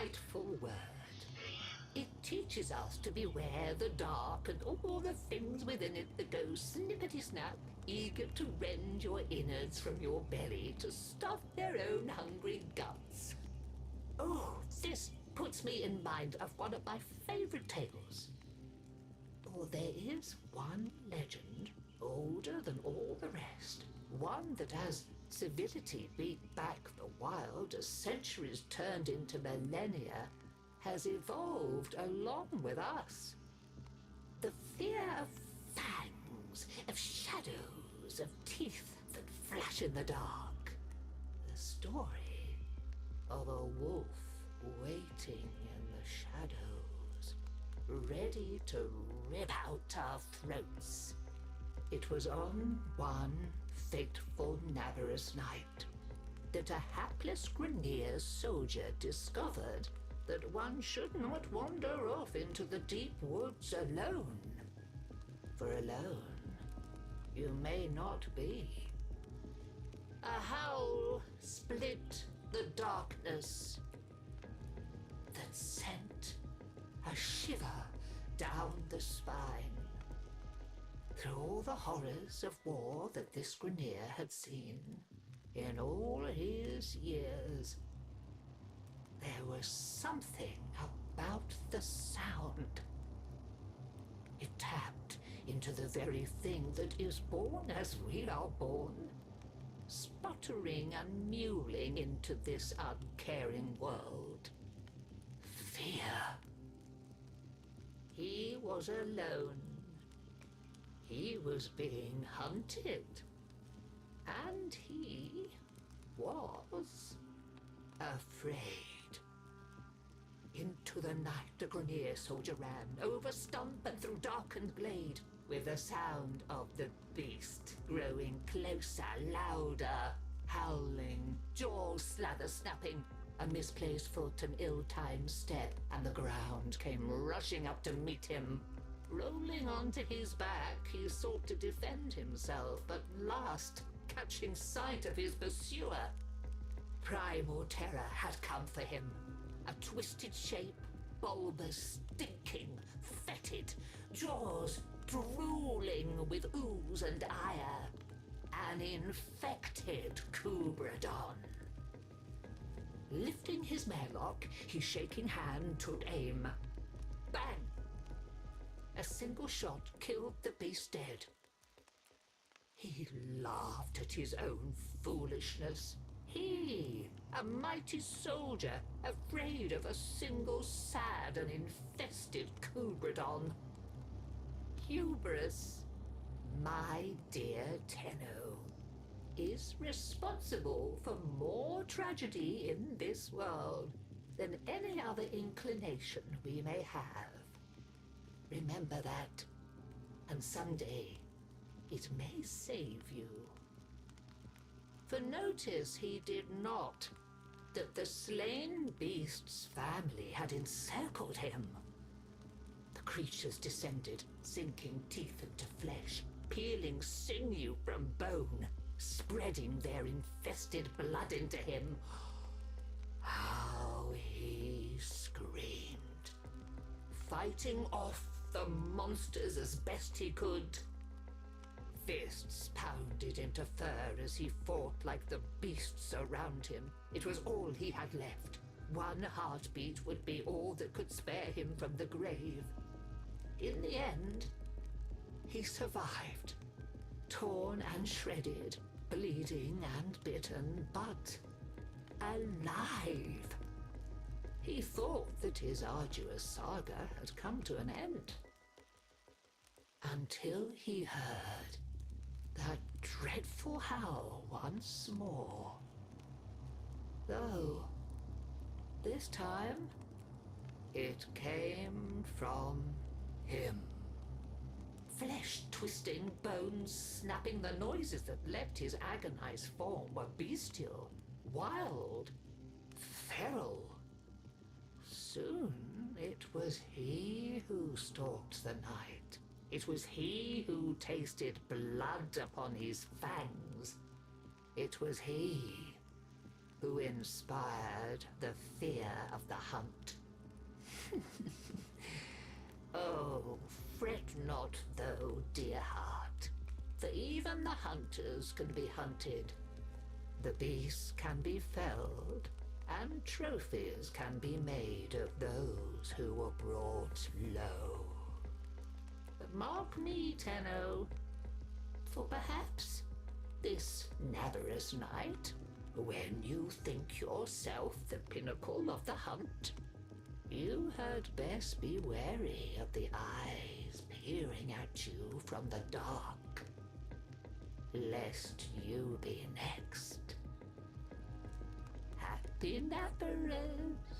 delightful word. It teaches us to beware the dark and all the things within it that go snippety-snap, eager to rend your innards from your belly to stuff their own hungry guts. Oh, this puts me in mind of one of my favorite tales. For there is one legend, older than all the rest, one that as civility beat back the wild as centuries turned into millennia, has evolved along with us. The fear of fangs, of shadows, of teeth that flash in the dark. The story of a wolf waiting in the shadows, ready to rip out our throats. It was on one fateful Navarus night that a hapless Grenier soldier discovered that one should not wander off into the deep woods alone. For alone you may not be. A howl split the darkness that sent a shiver down the spine. Through all the horrors of war that this Grenier had seen in all his years, there was something about the sound. It tapped into the very thing that is born as we are born, sputtering and mewling into this uncaring world. Fear. He was alone. He was being hunted. And he was afraid. Into the night the Grenier soldier ran, over stump and through darkened glade, with the sound of the beast growing closer, louder, howling, jaws slather-snapping, a misplaced foot, an ill-timed step, and the ground came rushing up to meet him. Rolling onto his back, he sought to defend himself, but last, catching sight of his pursuer, primal terror had come for him. A twisted shape, bulbous, stinking, fetid, jaws drooling with ooze and ire. An infected Kubradon. Lifting his marelock, his shaking hand took aim. Bang! A single shot killed the beast dead. He laughed at his own foolishness. He, a mighty soldier, afraid of a single sad and infested Kubradon. Hubris, my dear Tenno, is responsible for more tragedy in this world than any other inclination we may have. Remember that, and someday it may save you. For notice he did not that the slain beast's family had encircled him. The creatures descended, sinking teeth into flesh, peeling sinew from bone, spreading their infested blood into him. How he screamed, fighting off the monsters as best he could. Fists pounded into fur as he fought like the beasts around him. It was all he had left. One heartbeat would be all that could spare him from the grave. In the end, he survived, torn and shredded, bleeding and bitten, but alive. He thought that his arduous saga had come to an end. Until he heard that dreadful howl once more. Though, this time, it came from him. Flesh twisting, bones snapping, the noises that left his agonized form were bestial, wild, feral. Soon it was he who stalked the night. It was he who tasted blood upon his fangs. It was he who inspired the fear winner of the hunt. Oh, fret not though, dear heart, for even the hunters can be hunted. The beasts can be felled, and trophies can be made of those who were brought low. Mark me, Tenno, for perhaps this Navarus night, when you think yourself the pinnacle of the hunt, you had best be wary of the eyes peering at you from the dark, lest you be next. Happy Navarus!